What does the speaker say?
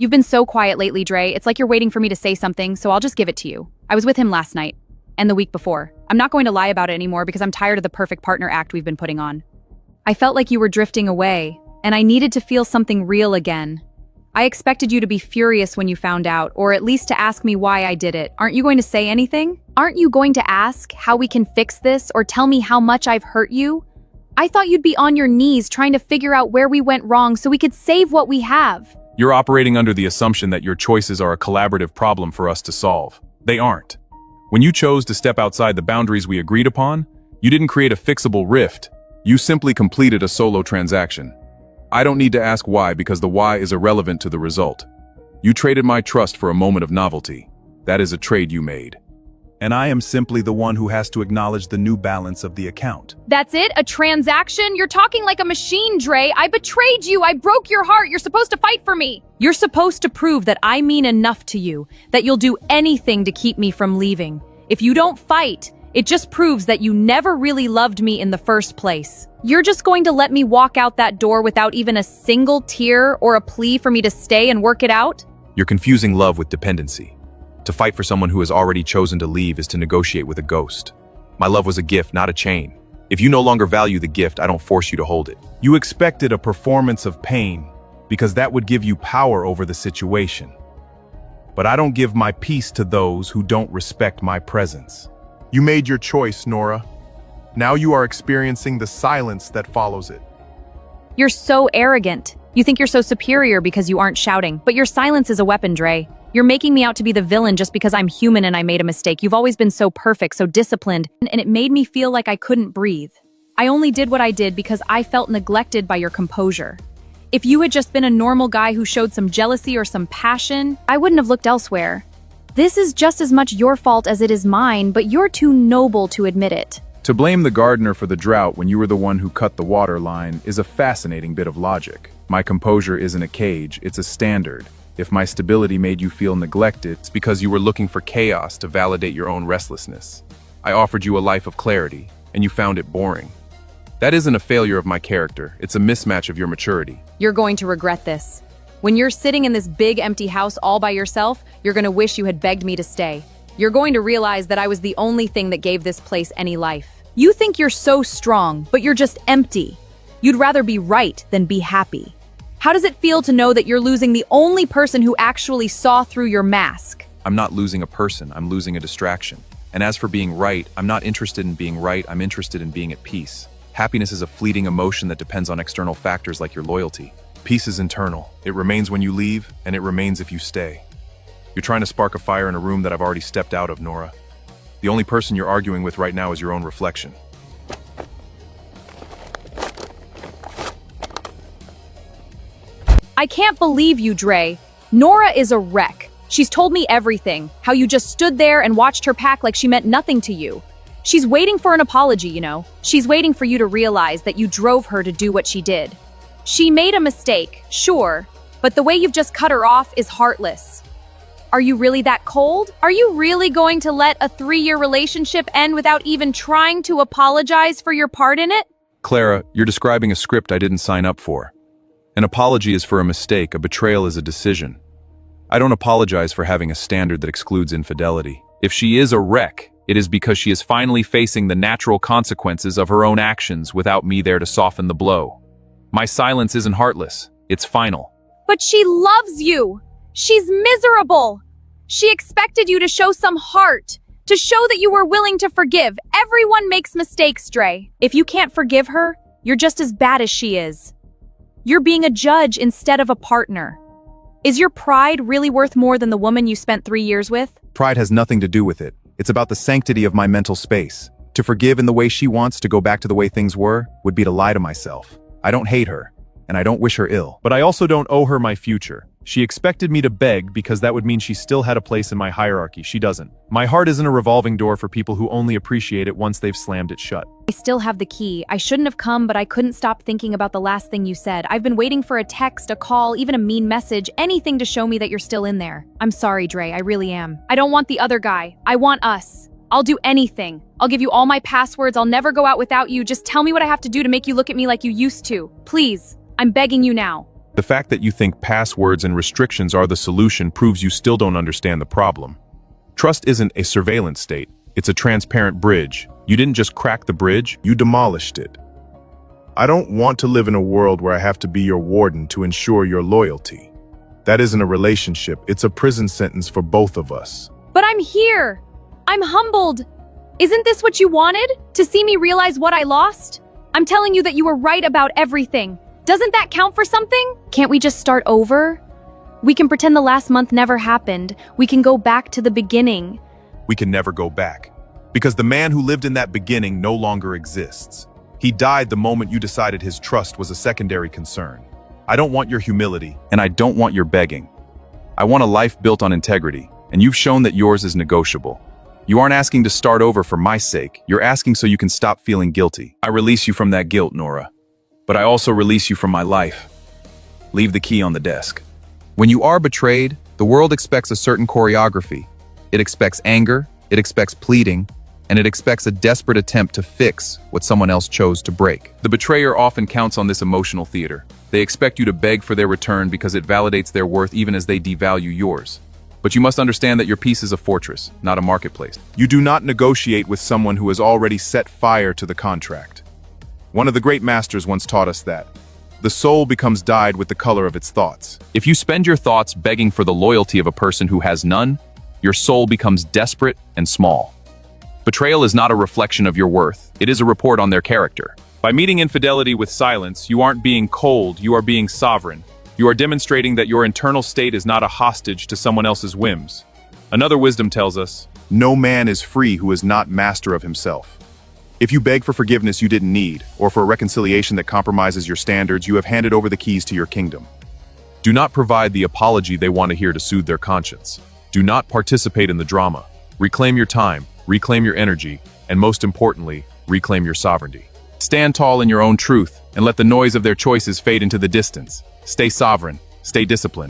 You've been so quiet lately, Dre. It's like you're waiting for me to say something, so I'll just give it to you. I was with him last night, and the week before. I'm not going to lie about it anymore because I'm tired of the perfect partner act we've been putting on. I felt like you were drifting away, and I needed to feel something real again. I expected you to be furious when you found out, or at least to ask me why I did it. Aren't you going to say anything? Aren't you going to ask how we can fix this, or tell me how much I've hurt you? I thought you'd be on your knees trying to figure out where we went wrong so we could save what we have. You're operating under the assumption that your choices are a collaborative problem for us to solve. They aren't. When you chose to step outside the boundaries we agreed upon, you didn't create a fixable rift. You simply completed a solo transaction. I don't need to ask why because the why is irrelevant to the result. You traded my trust for a moment of novelty. That is a trade you made. And I am simply the one who has to acknowledge the new balance of the account. That's it? A transaction? You're talking like a machine, Dre. I betrayed you. I broke your heart. You're supposed to fight for me. You're supposed to prove that I mean enough to you, that you'll do anything to keep me from leaving. If you don't fight, it just proves that you never really loved me in the first place. You're just going to let me walk out that door without even a single tear or a plea for me to stay and work it out? You're confusing love with dependency. To fight for someone who has already chosen to leave is to negotiate with a ghost. My love was a gift, not a chain. If you no longer value the gift, I don't force you to hold it. You expected a performance of pain because that would give you power over the situation. But I don't give my peace to those who don't respect my presence. You made your choice, Nora. Now you are experiencing the silence that follows it. You're so arrogant. You think you're so superior because you aren't shouting, but your silence is a weapon, Dre. You're making me out to be the villain just because I'm human and I made a mistake. You've always been so perfect, so disciplined, and it made me feel like I couldn't breathe. I only did what I did because I felt neglected by your composure. If you had just been a normal guy who showed some jealousy or some passion, I wouldn't have looked elsewhere. This is just as much your fault as it is mine, but you're too noble to admit it. To blame the gardener for the drought when you were the one who cut the water line is a fascinating bit of logic. My composure isn't a cage, it's a standard. If my stability made you feel neglected, it's because you were looking for chaos to validate your own restlessness. I offered you a life of clarity, and you found it boring. That isn't a failure of my character, it's a mismatch of your maturity. You're going to regret this. When you're sitting in this big empty house all by yourself, you're going to wish you had begged me to stay. You're going to realize that I was the only thing that gave this place any life. You think you're so strong, but you're just empty. You'd rather be right than be happy. How does it feel to know that you're losing the only person who actually saw through your mask? I'm not losing a person, I'm losing a distraction. And as for being right, I'm not interested in being right, I'm interested in being at peace. Happiness is a fleeting emotion that depends on external factors like your loyalty. Peace is internal. It remains when you leave, and it remains if you stay. You're trying to spark a fire in a room that I've already stepped out of, Nora. The only person you're arguing with right now is your own reflection. I can't believe you, Dre. Nora is a wreck. She's told me everything, how you just stood there and watched her pack like she meant nothing to you. She's waiting for an apology, you know. She's waiting for you to realize that you drove her to do what she did. She made a mistake, sure, but the way you've just cut her off is heartless. Are you really that cold? Are you really going to let a 3-year relationship end without even trying to apologize for your part in it? Clara, you're describing a script I didn't sign up for. An apology is for a mistake, a betrayal is a decision. I don't apologize for having a standard that excludes infidelity. If she is a wreck, it is because she is finally facing the natural consequences of her own actions without me there to soften the blow. My silence isn't heartless, it's final. But she loves you! She's miserable! She expected you to show some heart, to show that you were willing to forgive. Everyone makes mistakes, Dre. If you can't forgive her, you're just as bad as she is. You're being a judge instead of a partner. Is your pride really worth more than the woman you spent 3 years with? Pride has nothing to do with it. It's about the sanctity of my mental space. To forgive in the way she wants to go back to the way things were would be to lie to myself. I don't hate her, and I don't wish her ill. But I also don't owe her my future. She expected me to beg because that would mean she still had a place in my hierarchy. She doesn't. My heart isn't a revolving door for people who only appreciate it once they've slammed it shut. I still have the key. I shouldn't have come, but I couldn't stop thinking about the last thing you said. I've been waiting for a text, a call, even a mean message, anything to show me that you're still in there. I'm sorry, Dre, I really am. I don't want the other guy. I want us. I'll do anything. I'll give you all my passwords. I'll never go out without you. Just tell me what I have to do to make you look at me like you used to. Please, I'm begging you now. The fact that you think passwords and restrictions are the solution proves you still don't understand the problem. Trust isn't a surveillance state, it's a transparent bridge. You didn't just crack the bridge, you demolished it. I don't want to live in a world where I have to be your warden to ensure your loyalty. That isn't a relationship, it's a prison sentence for both of us. But I'm here. I'm humbled. Isn't this what you wanted? To see me realize what I lost? I'm telling you that you were right about everything. Doesn't that count for something? Can't we just start over? We can pretend the last month never happened. We can go back to the beginning. We can never go back. Because the man who lived in that beginning no longer exists. He died the moment you decided his trust was a secondary concern. I don't want your humility, and I don't want your begging. I want a life built on integrity, and you've shown that yours is negotiable. You aren't asking to start over for my sake, you're asking so you can stop feeling guilty. I release you from that guilt, Nora. But I also release you from my life. Leave the key on the desk. When you are betrayed, the world expects a certain choreography. It expects anger, it expects pleading, and it expects a desperate attempt to fix what someone else chose to break. The betrayer often counts on this emotional theater. They expect you to beg for their return because it validates their worth even as they devalue yours. But you must understand that your peace is a fortress, not a marketplace. You do not negotiate with someone who has already set fire to the contract. One of the great masters once taught us that. The soul becomes dyed with the color of its thoughts. If you spend your thoughts begging for the loyalty of a person who has none, your soul becomes desperate and small. Betrayal is not a reflection of your worth, it is a report on their character. By meeting infidelity with silence, you aren't being cold, you are being sovereign. You are demonstrating that your internal state is not a hostage to someone else's whims. Another wisdom tells us, no man is free who is not master of himself. If you beg for forgiveness you didn't need, or for a reconciliation that compromises your standards, you have handed over the keys to your kingdom. Do not provide the apology they want to hear to soothe their conscience. Do not participate in the drama. Reclaim your time, reclaim your energy, and most importantly, reclaim your sovereignty. Stand tall in your own truth, and let the noise of their choices fade into the distance. Stay sovereign, stay disciplined.